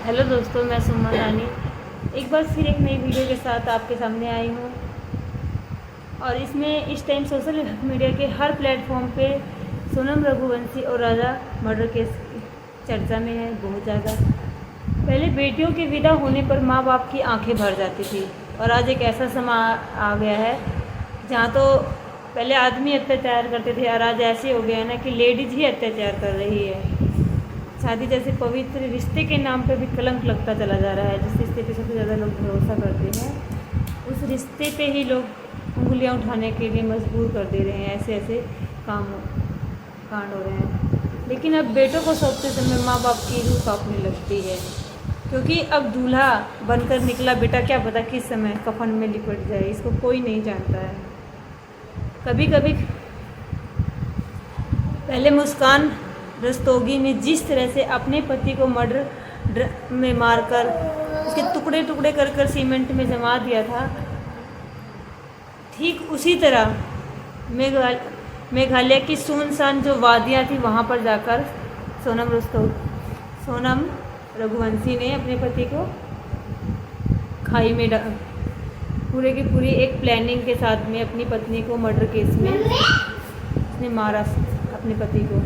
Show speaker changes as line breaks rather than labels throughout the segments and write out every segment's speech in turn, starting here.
Hello दोस्तों, मैं सुमन रानी एक बार फिर एक नई वीडियो के साथ आपके सामने आई हूँ। और इसमें इस टाइम सोशल मीडिया के हर प्लेटफॉर्म पे सोनम रघुवंशी और राजा मर्डर केस चर्चा में है बहुत ज़्यादा। पहले बेटियों के विदा होने पर माँ बाप की आंखें भर जाती थी, और आज एक ऐसा समय आ गया है जहाँ तो पहले आदमी अत्याचार करते थे और आज ऐसे हो गया है ना कि लेडीज़ ही अत्याचार कर रही है। शादी जैसे पवित्र रिश्ते के नाम पे भी कलंक लगता चला जा रहा है। जिस रिश्ते पे सबसे ज़्यादा लोग भरोसा करते हैं उस रिश्ते पे ही लोग उंगलियां उठाने के लिए मजबूर कर दे रहे हैं। ऐसे ऐसे कांड हो रहे हैं। लेकिन अब बेटों को सौंपते समय माँ बाप की रूह कांपने लगती है, क्योंकि अब दूल्हा बनकर निकला बेटा क्या पता किस समय कफन में लिपट जाए, इसको कोई नहीं जानता है। कभी कभी पहले मुस्कान रस्तोगी ने जिस तरह से अपने पति को मर्डर में मारकर उसके टुकड़े टुकड़े कर कर सीमेंट में जमा दिया था, ठीक उसी तरह मेघालय की सुनसान जो वादियाँ थी वहाँ पर जाकर सोनम रघुवंशी ने अपने पति को खाई में पूरे की पूरी एक प्लानिंग के साथ में अपनी पत्नी को मर्डर केस में उसने मारा अपने पति को।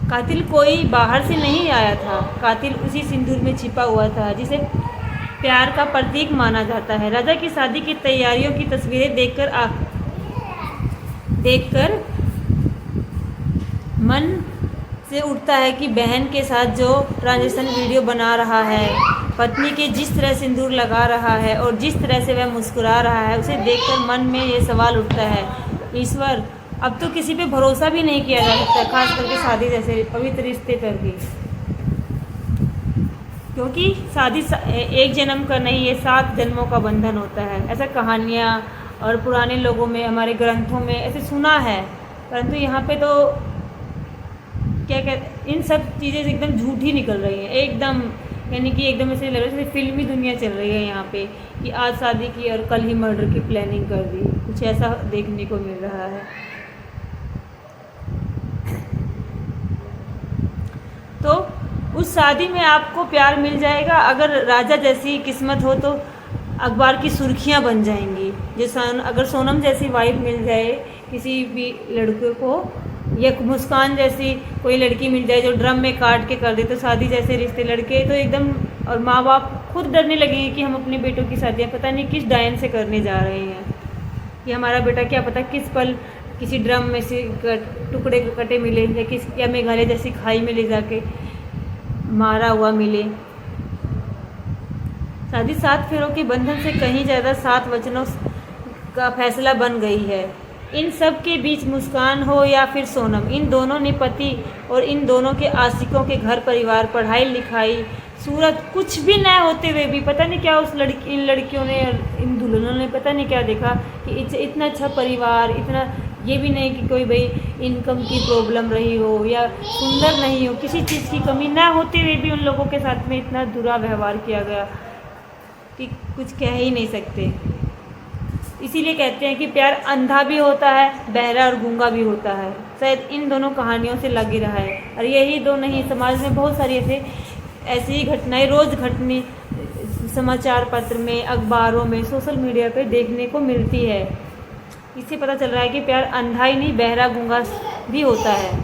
कातिल कोई बाहर से नहीं आया था, कातिल उसी सिंदूर में छिपा हुआ था जिसे प्यार का प्रतीक माना जाता है। राजा की शादी की तैयारियों की तस्वीरें देखकर मन से उठता है कि बहन के साथ जो ट्रांजेक्शन वीडियो बना रहा है, पत्नी के जिस तरह सिंदूर लगा रहा है और जिस तरह से वह मुस्कुरा रहा है, उसे देखकर मन में ये सवाल उठता है, ईश्वर अब तो किसी पे भरोसा भी नहीं किया जा सकता, खास करके शादी जैसे पवित्र रिश्ते पर भी। क्योंकि शादी एक जन्म का नहीं, ये 7 जन्मों का बंधन होता है। ऐसा कहानियाँ और पुराने लोगों में, हमारे ग्रंथों में ऐसे सुना है, परंतु यहाँ पे तो क्या कहते इन सब चीज़ें एकदम झूठी निकल रही हैं एकदम। यानी कि एकदम ऐसे लग रहा है जैसे फिल्मी दुनिया चल रही है यहाँ पे कि आज शादी की और कल ही मर्डर की प्लानिंग कर दी, कुछ ऐसा देखने को मिल रहा है। तो उस शादी में आपको प्यार मिल जाएगा, अगर राजा जैसी किस्मत हो तो अखबार की सुर्खियां बन जाएंगी। अगर सोनम जैसी वाइफ मिल जाए किसी भी लड़के को, या मुस्कान जैसी कोई लड़की मिल जाए जो ड्रम में काट के कर दे, तो शादी जैसे रिश्ते लड़के तो एकदम, और माँ बाप खुद डरने लगेंगे कि हम अपने बेटों की शादियाँ पता नहीं किस डायन से करने जा रहे हैं, कि हमारा बेटा क्या पता किस पल किसी ड्रम में से टुकड़े कटे मिले, या मेघालय जैसी खाई में ले जाके मारा हुआ मिले। शादी 7 फेरों के बंधन से कहीं ज़्यादा 7 वचनों का फैसला बन गई है। इन सब के बीच मुस्कान हो या फिर सोनम, इन दोनों ने पति और इन दोनों के आशिकों के घर परिवार, पढ़ाई लिखाई, सूरत कुछ भी न होते हुए भी पता नहीं क्या इन लड़कियों ने, इन दुल्हनों ने पता नहीं क्या देखा कि इतना अच्छा परिवार, इतना ये भी नहीं कि कोई भाई इनकम की प्रॉब्लम रही हो या सुंदर नहीं हो, किसी चीज़ की कमी ना होते हुए भी उन लोगों के साथ में इतना बुरा व्यवहार किया गया कि कुछ कह ही नहीं सकते। इसीलिए कहते हैं कि प्यार अंधा भी होता है, बहरा और गूंगा भी होता है। शायद इन दोनों कहानियों से लगी रहा है, और यही दो नहीं, समाज में बहुत सारी ऐसी घटनाएं रोज़ घटनी समाचार पत्र में, अखबारों में, सोशल मीडिया पे देखने को मिलती है। इससे पता चल रहा है कि प्यार अंधा ही नहीं, बहरा गूंगा भी होता है।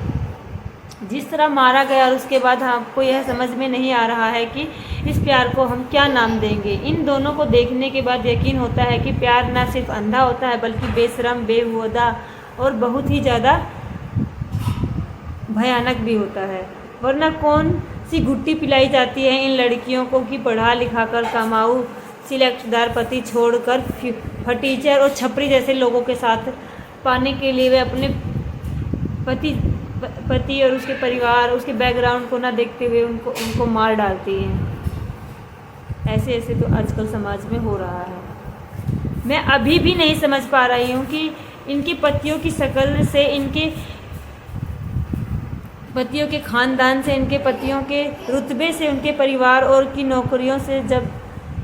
जिस तरह मारा गया और उसके बाद हमको यह समझ में नहीं आ रहा है कि इस प्यार को हम क्या नाम देंगे। इन दोनों को देखने के बाद यकीन होता है कि प्यार न सिर्फ अंधा होता है बल्कि बेशरम, बेहुदा और बहुत ही ज़्यादा भयानक भी होता है। वरना कौन सी घुट्टी पिलाई जाती है इन लड़कियों को कि पढ़ा लिखा कर कमाऊ सिलेक्टदार पति छोड़कर फटीचर और छपरी जैसे लोगों के साथ पाने के लिए वे अपने पति और उसके परिवार, उसके बैकग्राउंड को ना देखते हुए उनको मार डालती हैं। ऐसे ऐसे तो आजकल समाज में हो रहा है। मैं अभी भी नहीं समझ पा रही हूँ कि इनकी पतियों की शक्ल से, इनके पतियों के खानदान से, इनके पतियों के रुतबे से, उनके परिवार और की नौकरियों से जब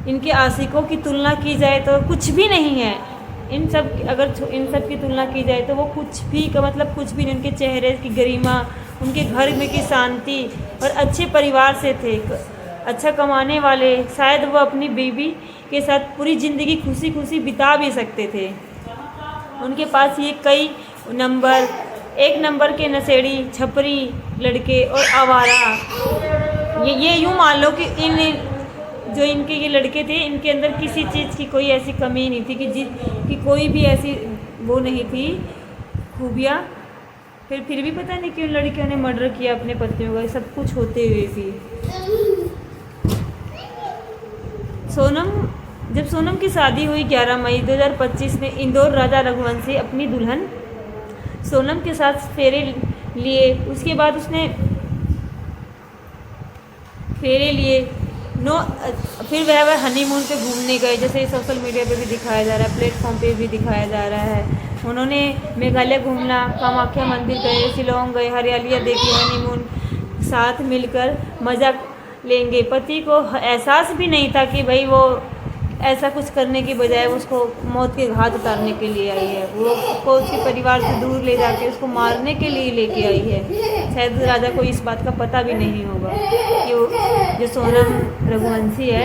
इनके आशिकों की तुलना की जाए तो कुछ भी नहीं है। इन सब की तुलना की जाए तो वो कुछ भी का मतलब कुछ भी नहीं। उनके चेहरे की गरिमा, उनके घर में की शांति और अच्छे परिवार से थे, अच्छा कमाने वाले, शायद वो अपनी बीवी के साथ पूरी ज़िंदगी खुशी खुशी बिता भी सकते थे। उनके पास ये कई नंबर, एक नंबर के नशेड़ी, छपरी लड़के और आवारा, ये यूँ मान लो कि जो इनके ये लड़के थे, इनके अंदर किसी चीज़ की कोई ऐसी कमी नहीं थी कि कोई भी ऐसी वो नहीं थी खूबियाँ। फिर भी पता नहीं क्यों लड़कियों ने मर्डर किया अपने पतियों का, सब कुछ होते हुए भी। जब सोनम की शादी हुई 11 मई 2025 में इंदौर, राजा रघुवंशी अपनी दुल्हन सोनम के साथ फेरे लिए। उसके बाद उसने फेरे लिए फिर वह हनीमून पे घूमने गए, जैसे सोशल मीडिया पे भी दिखाया जा रहा है, प्लेटफॉर्म पे भी दिखाया जा रहा है। उन्होंने मेघालय घूमना, कामाख्या मंदिर गए, शिलोंग गए, हरियालियाँ देखी, हनीमून साथ मिलकर मज़ा लेंगे। पति को एहसास भी नहीं था कि भाई वो ऐसा कुछ करने की बजाय उसको मौत के घाट उतारने के लिए आई है। वो उसको उसके परिवार से दूर ले जाके उसको मारने के लिए लेके आई है। शायद राजा को इस बात का पता भी नहीं होगा कि जो सोनम रघुवंशी है